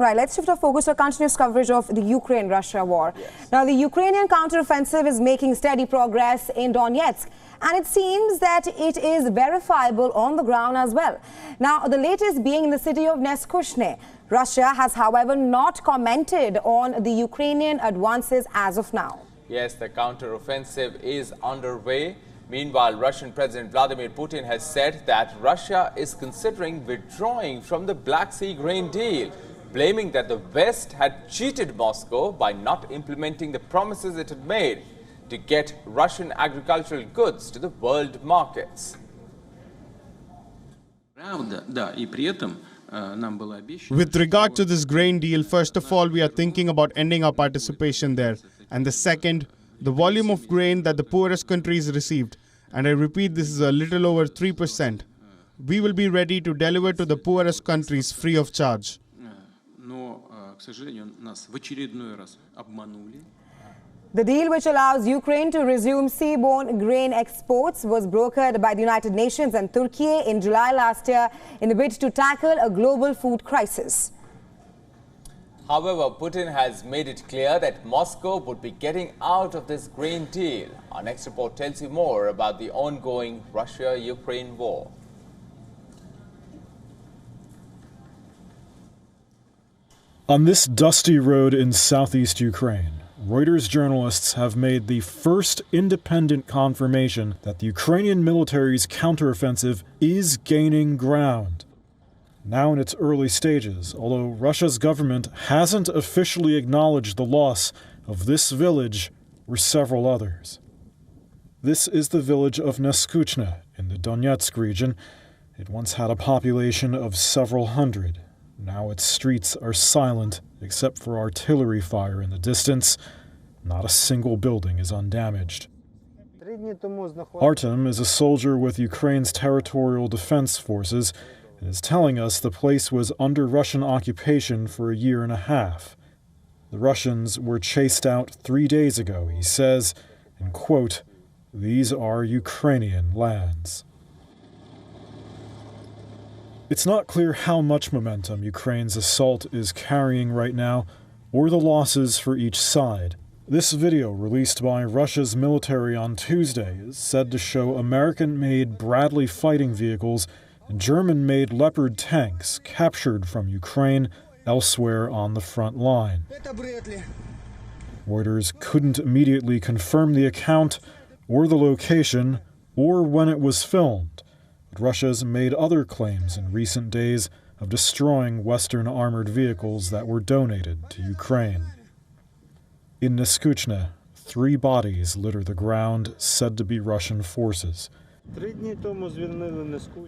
Right, let's shift our focus to continuous coverage of the Ukraine-Russia war. Yes. Now, the Ukrainian counteroffensive is making steady progress in Donetsk, and it seems that it is verifiable on the ground as well. Now, the latest being in the city of Neskushne. Russia has, however, not commented on the Ukrainian advances as of now. Yes, the counteroffensive is underway. Meanwhile, Russian President Vladimir Putin has said that Russia is considering withdrawing from the Black Sea grain deal, blaming that the West had cheated Moscow by not implementing the promises it had made to get Russian agricultural goods to the world markets. With regard to this grain deal, first of all, we are thinking about ending our participation there. And the second, the volume of grain that the poorest countries received. And I repeat, this is a little over 3%. We will be ready to deliver to the poorest countries free of charge. The deal, which allows Ukraine to resume seaborne grain exports, was brokered by the United Nations and Turkey in July last year in a bid to tackle a global food crisis. However, Putin has made it clear that Moscow would be getting out of this grain deal. Our next report tells you more about the ongoing Russia-Ukraine war. On this dusty road in southeast Ukraine, Reuters journalists have made the first independent confirmation that the Ukrainian military's counteroffensive is gaining ground. Now in its early stages, although Russia's government hasn't officially acknowledged the loss of this village or several others. This is the village of Neskuchne in the Donetsk region. It once had a population of several hundred. Now its streets are silent except for artillery fire in the distance. Not a single building is undamaged. Artem is a soldier with Ukraine's territorial defense forces and is telling us the place was under Russian occupation for a year and a half. The Russians were chased out 3 days ago, he says, and quote, "These are Ukrainian lands." It's not clear how much momentum Ukraine's assault is carrying right now, or the losses for each side. This video, released by Russia's military on Tuesday, is said to show American-made Bradley fighting vehicles and German-made Leopard tanks captured from Ukraine elsewhere on the front line. Reuters couldn't immediately confirm the account, or the location, or when it was filmed. But Russia's made other claims in recent days of destroying Western armored vehicles that were donated to Ukraine. In Neskuchne, 3 bodies litter the ground, said to be Russian forces.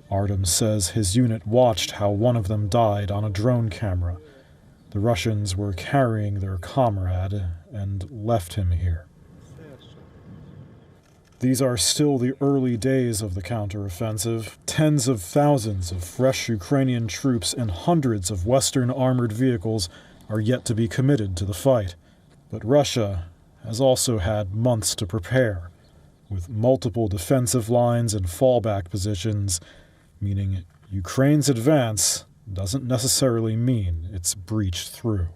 Artem says his unit watched how one of them died on a drone camera. The Russians were carrying their comrade and left him here. These are still the early days of the counteroffensive. Tens of thousands of fresh Ukrainian troops and hundreds of Western armored vehicles are yet to be committed to the fight. But Russia has also had months to prepare, with multiple defensive lines and fallback positions, meaning Ukraine's advance doesn't necessarily mean it's breached through.